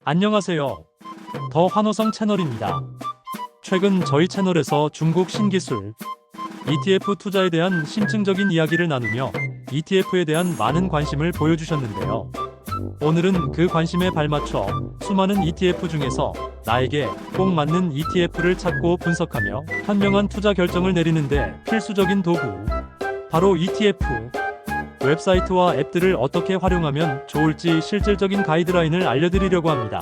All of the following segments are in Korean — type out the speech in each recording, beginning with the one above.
안녕하세요. 더 환호성 채널입니다. 최근 저희 채널에서 중국 신기술 ETF 투자에 대한 심층적인 이야기를 나누며 ETF에 대한 많은 관심을 보여주셨는데요. 오늘은 그 관심에 발맞춰 수많은 ETF 중에서 나에게 꼭 맞는 ETF를 찾고 분석하며 현명한 투자 결정을 내리는데 필수적인 도구, 바로 ETF, 웹사이트와 앱들을 어떻게 활용하면 좋을지 실질적인 가이드라인을 알려드리려고 합니다.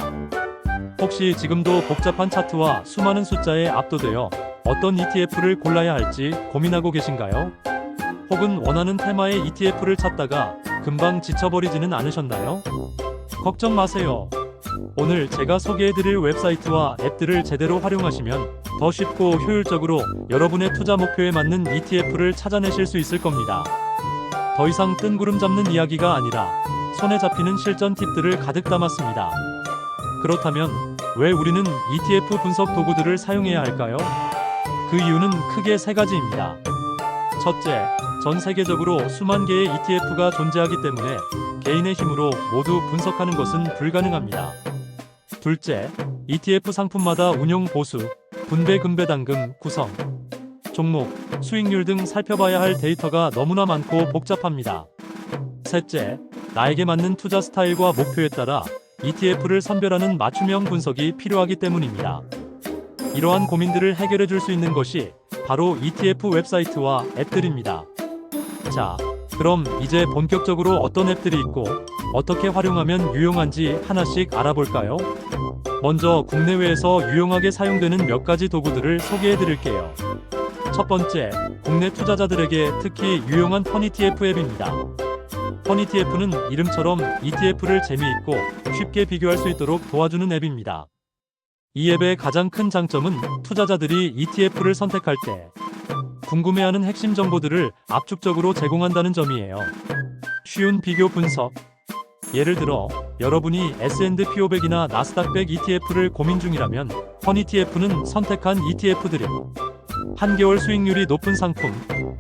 혹시 지금도 복잡한 차트와 수많은 숫자에 압도되어 어떤 ETF를 골라야 할지 고민하고 계신가요? 혹은 원하는 테마의 ETF를 찾다가 금방 지쳐버리지는 않으셨나요? 걱정 마세요. 오늘 제가 소개해드릴 웹사이트와 앱들을 제대로 활용하시면 더 쉽고 효율적으로 여러분의 투자 목표에 맞는 ETF를 찾아내실 수 있을 겁니다. 더 이상 뜬구름 잡는 이야기가 아니라 손에 잡히는 실전 팁들을 가득 담았습니다. 그렇다면 왜 우리는 ETF 분석 도구들을 사용해야 할까요? 그 이유는 크게 세 가지입니다. 첫째, 전 세계적으로 수만 개의 ETF가 존재하기 때문에 개인의 힘으로 모두 분석하는 것은 불가능합니다. 둘째, ETF 상품마다 운용 보수, 분배 금배당금, 구성, 종목, 수익률 등 살펴봐야 할 데이터가 너무나 많고 복잡합니다. 셋째, 나에게 맞는 투자 스타일과 목표에 따라 ETF를 선별하는 맞춤형 분석이 필요하기 때문입니다. 이러한 고민들을 해결해 줄 수 있는 것이 바로 ETF 웹사이트와 앱들입니다. 자, 그럼 이제 본격적으로 어떤 앱들이 있고 어떻게 활용하면 유용한지 하나씩 알아볼까요? 먼저 국내외에서 유용하게 사용되는 몇 가지 도구들을 소개해 드릴게요. 첫 번째, 국내 투자자들에게 특히 유용한 펀ETF 앱입니다. 펀ETF는 이름처럼 ETF를 재미있고 쉽게 비교할 수 있도록 도와주는 앱입니다. 이 앱의 가장 큰 장점은 투자자들이 ETF를 선택할 때 궁금해하는 핵심 정보들을 압축적으로 제공한다는 점이에요. 쉬운 비교 분석. 예를 들어 여러분이 S&P 500이나 나스닥 100 ETF를 고민 중이라면 펀ETF는 선택한 ETF들이 한개월 수익률이 높은 상품,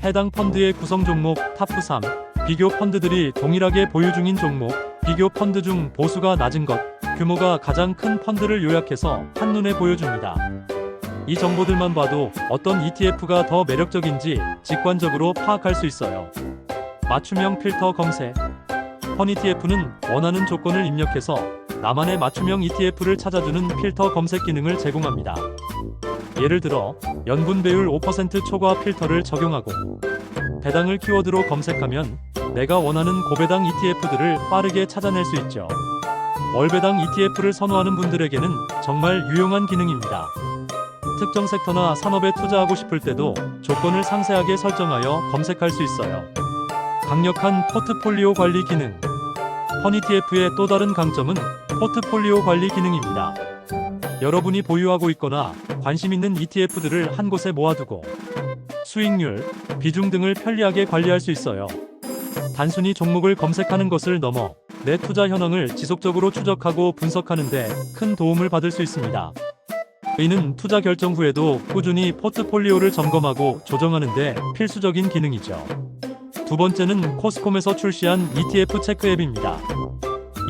해당 펀드의 구성 종목 탑3, 비교 펀드들이 동일하게 보유 중인 종목, 비교 펀드 중 보수가 낮은 것, 규모가 가장 큰 펀드를 요약해서 한눈에 보여줍니다. 이 정보들만 봐도 어떤 ETF가 더 매력적인지 직관적으로 파악할 수 있어요. 맞춤형 필터 검색. 펀ETF는 원하는 조건을 입력해서 나만의 맞춤형 ETF를 찾아주는 필터 검색 기능을 제공합니다. 예를 들어 연분 배율 5% 초과 필터를 적용하고 배당을 키워드로 검색하면 내가 원하는 고배당 ETF들을 빠르게 찾아낼 수 있죠. 월배당 ETF를 선호하는 분들에게는 정말 유용한 기능입니다. 특정 섹터나 산업에 투자하고 싶을 때도 조건을 상세하게 설정하여 검색할 수 있어요. 강력한 포트폴리오 관리 기능. 펀ETF의 또 다른 강점은 포트폴리오 관리 기능입니다. 여러분이 보유하고 있거나 관심 있는 ETF들을 한 곳에 모아두고 수익률, 비중 등을 편리하게 관리할 수 있어요. 단순히 종목을 검색하는 것을 넘어 내 투자 현황을 지속적으로 추적하고 분석하는 데 큰 도움을 받을 수 있습니다. 이는 투자 결정 후에도 꾸준히 포트폴리오를 점검하고 조정하는 데 필수적인 기능이죠. 두 번째는 코스콤에서 출시한 ETF 체크 앱입니다.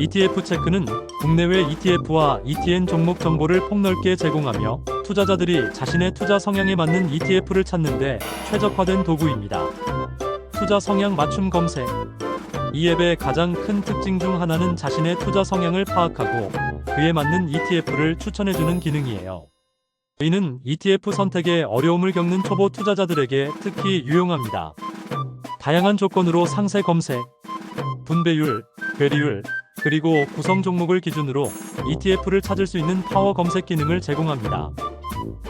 ETF 체크는 국내외 ETF와 ETN 종목 정보를 폭넓게 제공하며 투자자들이 자신의 투자 성향에 맞는 ETF를 찾는데 최적화된 도구입니다. 투자 성향 맞춤 검색. 이 앱의 가장 큰 특징 중 하나는 자신의 투자 성향을 파악하고 그에 맞는 ETF를 추천해주는 기능이에요. 이는 ETF 선택에 어려움을 겪는 초보 투자자들에게 특히 유용합니다. 다양한 조건으로 상세 검색, 분배율, 괴리율, 그리고 구성 종목을 기준으로 ETF를 찾을 수 있는 파워 검색 기능을 제공합니다.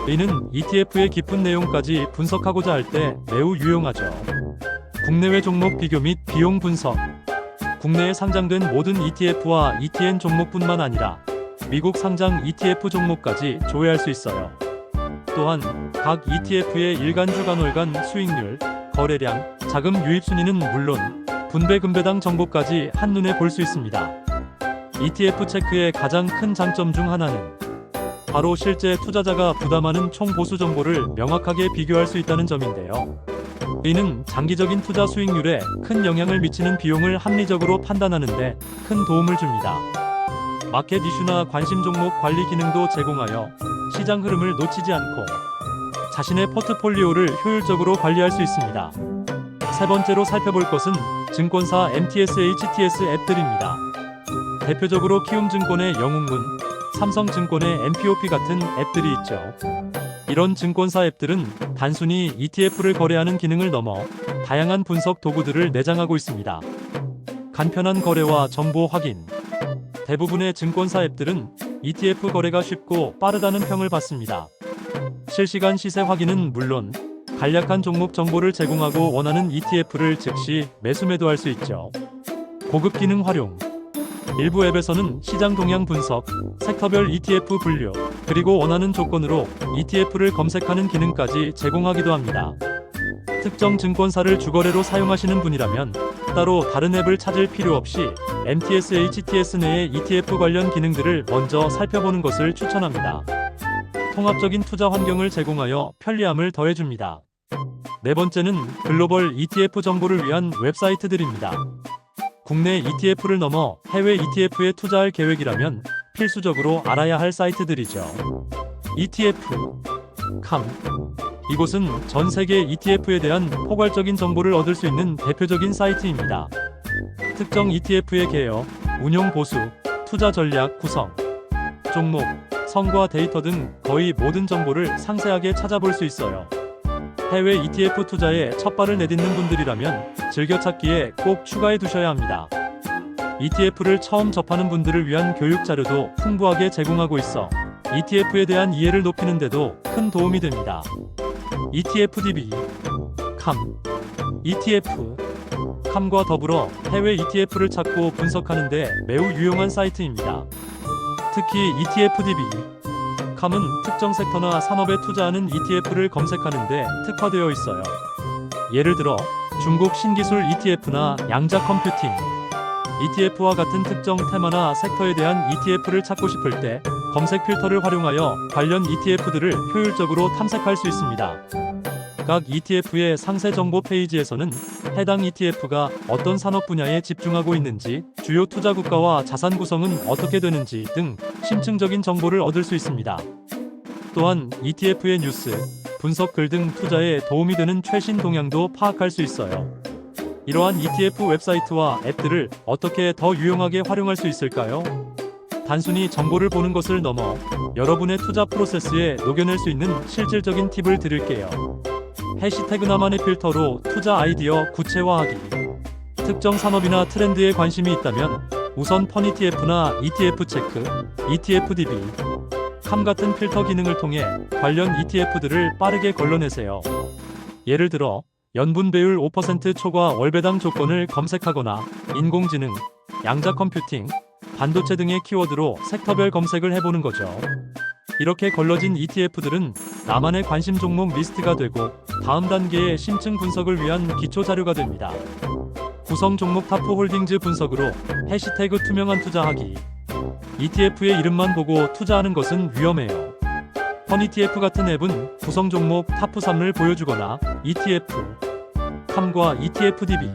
이는 ETF의 깊은 내용까지 분석하고자 할 때 매우 유용하죠. 국내외 종목 비교 및 비용 분석. 국내에 상장된 모든 ETF와 ETN 종목뿐만 아니라 미국 상장 ETF 종목까지 조회할 수 있어요. 또한 각 ETF의 일간 주간월간 수익률, 거래량, 자금 유입 순위는 물론 분배 금배당 정보까지 한눈에 볼 수 있습니다. ETF 체크의 가장 큰 장점 중 하나는 바로 실제 투자자가 부담하는 총 보수 정보를 명확하게 비교할 수 있다는 점인데요. 이는 장기적인 투자 수익률에 큰 영향을 미치는 비용을 합리적으로 판단하는 데 큰 도움을 줍니다. 마켓 이슈나 관심 종목 관리 기능도 제공하여 시장 흐름을 놓치지 않고 자신의 포트폴리오를 효율적으로 관리할 수 있습니다. 세 번째로 살펴볼 것은 증권사 MTS, HTS 앱들입니다. 대표적으로 키움증권의 영웅문, 삼성증권의 MPOP 같은 앱들이 있죠. 이런 증권사 앱들은 단순히 ETF를 거래하는 기능을 넘어 다양한 분석 도구들을 내장하고 있습니다. 간편한 거래와 정보 확인. 대부분의 증권사 앱들은 ETF 거래가 쉽고 빠르다는 평을 받습니다. 실시간 시세 확인은 물론 간략한 종목 정보를 제공하고 원하는 ETF를 즉시 매수 매도할 수 있죠. 고급 기능 활용. 일부 앱에서는 시장 동향 분석, 섹터별 ETF 분류, 그리고 원하는 조건으로 ETF를 검색하는 기능까지 제공하기도 합니다. 특정 증권사를 주거래로 사용하시는 분이라면 따로 다른 앱을 찾을 필요 없이 MTS, HTS 내의 ETF 관련 기능들을 먼저 살펴보는 것을 추천합니다. 통합적인 투자 환경을 제공하여 편리함을 더해줍니다. 네 번째는 글로벌 ETF 정보를 위한 웹사이트들입니다. 국내 ETF를 넘어 해외 ETF에 투자할 계획이라면 필수적으로 알아야 할 사이트들이죠. ETF, CAM. 이곳은 전 세계 ETF에 대한 포괄적인 정보를 얻을 수 있는 대표적인 사이트입니다. 특정 ETF의 개요, 운용 보수, 투자 전략 구성, 종목, 성과 데이터 등 거의 모든 정보를 상세하게 찾아볼 수 있어요. 해외 ETF 투자에 첫발을 내딛는 분들이라면 즐겨찾기에 꼭 추가해 두셔야 합니다. ETF를 처음 접하는 분들을 위한 교육 자료도 풍부하게 제공하고 있어 ETF에 대한 이해를 높이는 데도 큰 도움이 됩니다. ETF DB, CAM. ETF, CAM과 더불어 해외 ETF를 찾고 분석하는 데 매우 유용한 사이트입니다. 특히 ETF DB, CAM은 특정 섹터나 산업에 투자하는 ETF를 검색하는 데 특화되어 있어요. 예를 들어 중국 신기술 ETF나 양자 컴퓨팅, ETF와 같은 특정 테마나 섹터에 대한 ETF를 찾고 싶을 때 검색 필터를 활용하여 관련 ETF들을 효율적으로 탐색할 수 있습니다. 각 ETF의 상세 정보 페이지에서는 해당 ETF가 어떤 산업 분야에 집중하고 있는지, 주요 투자 국가와 자산 구성은 어떻게 되는지 등 심층적인 정보를 얻을 수 있습니다. 또한 ETF의 뉴스, 분석 글 등 투자에 도움이 되는 최신 동향도 파악할 수 있어요. 이러한 ETF 웹사이트와 앱들을 어떻게 더 유용하게 활용할 수 있을까요? 단순히 정보를 보는 것을 넘어 여러분의 투자 프로세스에 녹여낼 수 있는 실질적인 팁을 드릴게요. 해시태그 나만의 필터로 투자 아이디어 구체화하기. 특정 산업이나 트렌드에 관심이 있다면 우선 펀 ETF나 ETF 체크, ETF DB, CAM 같은 필터 기능을 통해 관련 ETF들을 빠르게 걸러내세요. 예를 들어 연분 배율 5% 초과 월배당 조건을 검색하거나 인공지능, 양자 컴퓨팅, 반도체 등의 키워드로 섹터별 검색을 해보는 거죠. 이렇게 걸러진 ETF들은 나만의 관심 종목 리스트가 되고 다음 단계의 심층 분석을 위한 기초 자료가 됩니다. 구성 종목 타프 홀딩즈 분석으로 해시태그 투명한 투자하기. ETF의 이름만 보고 투자하는 것은 위험해요. 펀 ETF 같은 앱은 구성 종목 타프 3을 보여주거나 ETF, CAM과 ETF DB,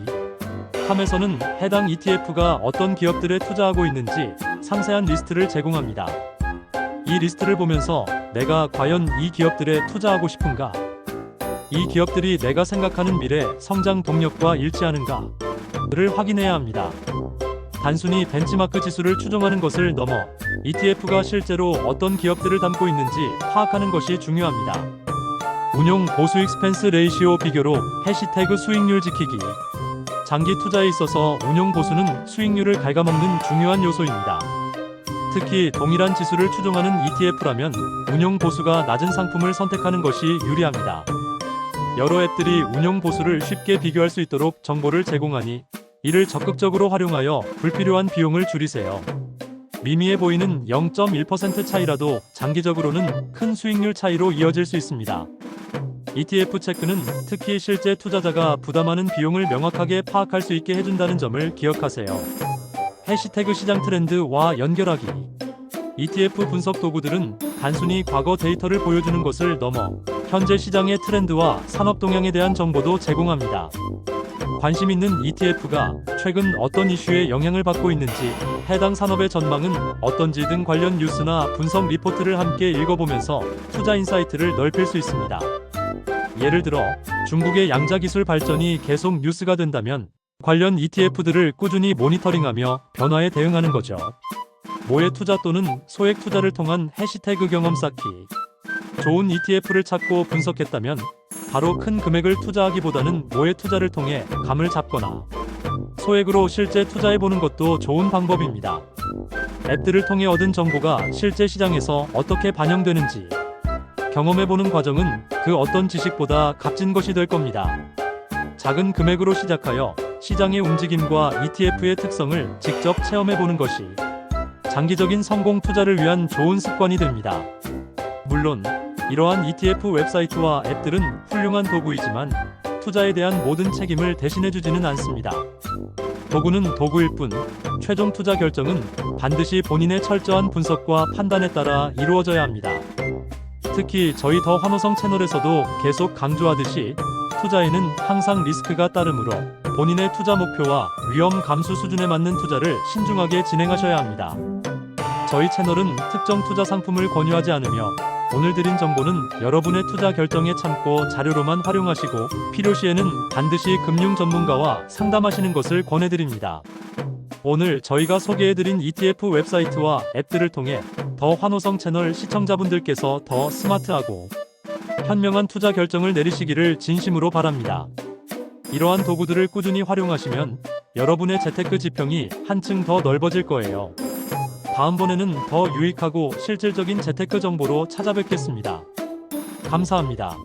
CAM에서는 해당 ETF가 어떤 기업들에 투자하고 있는지 상세한 리스트를 제공합니다. 이 리스트를 보면서 내가 과연 이 기업들에 투자하고 싶은가? 이 기업들이 내가 생각하는 미래 성장 동력과 일치하는가?를 확인해야 합니다. 단순히 벤치마크 지수를 추종하는 것을 넘어 ETF가 실제로 어떤 기업들을 담고 있는지 파악하는 것이 중요합니다. 운용 보수 익스펜스 레이시오 비교로 해시태그 수익률 지키기. 장기 투자에 있어서 운용 보수는 수익률을 갉아먹는 중요한 요소입니다. 특히 동일한 지수를 추종하는 ETF라면 운용 보수가 낮은 상품을 선택하는 것이 유리합니다. 여러 앱들이 운용 보수를 쉽게 비교할 수 있도록 정보를 제공하니 이를 적극적으로 활용하여 불필요한 비용을 줄이세요. 미미해 보이는 0.1% 차이라도 장기적으로는 큰 수익률 차이로 이어질 수 있습니다. ETF 체크는 특히 실제 투자자가 부담하는 비용을 명확하게 파악할 수 있게 해준다는 점을 기억하세요. 해시태그 시장 트렌드와 연결하기. ETF 분석 도구들은 단순히 과거 데이터를 보여주는 것을 넘어 현재 시장의 트렌드와 산업 동향에 대한 정보도 제공합니다. 관심 있는 ETF가 최근 어떤 이슈에 영향을 받고 있는지, 해당 산업의 전망은 어떤지 등 관련 뉴스나 분석 리포트를 함께 읽어보면서 투자 인사이트를 넓힐 수 있습니다. 예를 들어 중국의 양자 기술 발전이 계속 뉴스가 된다면 관련 ETF들을 꾸준히 모니터링하며 변화에 대응하는 거죠. 모의 투자 또는 소액 투자를 통한 해시태그 경험 쌓기. 좋은 ETF를 찾고 분석했다면 바로 큰 금액을 투자하기보다는 모의 투자를 통해 감을 잡거나 소액으로 실제 투자해보는 것도 좋은 방법입니다. 앱들을 통해 얻은 정보가 실제 시장에서 어떻게 반영되는지 경험해보는 과정은 그 어떤 지식보다 값진 것이 될 겁니다. 작은 금액으로 시작하여 시장의 움직임과 ETF의 특성을 직접 체험해보는 것이 장기적인 성공 투자를 위한 좋은 습관이 됩니다. 물론 이러한 ETF 웹사이트와 앱들은 훌륭한 도구이지만 투자에 대한 모든 책임을 대신해주지는 않습니다. 도구는 도구일 뿐 최종 투자 결정은 반드시 본인의 철저한 분석과 판단에 따라 이루어져야 합니다. 특히 저희 더 환호성 채널에서도 계속 강조하듯이 투자에는 항상 리스크가 따르므로 본인의 투자 목표와 위험 감수 수준에 맞는 투자를 신중하게 진행하셔야 합니다. 저희 채널은 특정 투자 상품을 권유하지 않으며 오늘 드린 정보는 여러분의 투자 결정에 참고 자료로만 활용하시고 필요시에는 반드시 금융 전문가와 상담하시는 것을 권해드립니다. 오늘 저희가 소개해드린 ETF 웹사이트와 앱들을 통해 더 환호성 채널 시청자분들께서 더 스마트하고 현명한 투자 결정을 내리시기를 진심으로 바랍니다. 이러한 도구들을 꾸준히 활용하시면 여러분의 재테크 지평이 한층 더 넓어질 거예요. 다음번에는 더 유익하고 실질적인 재테크 정보로 찾아뵙겠습니다. 감사합니다.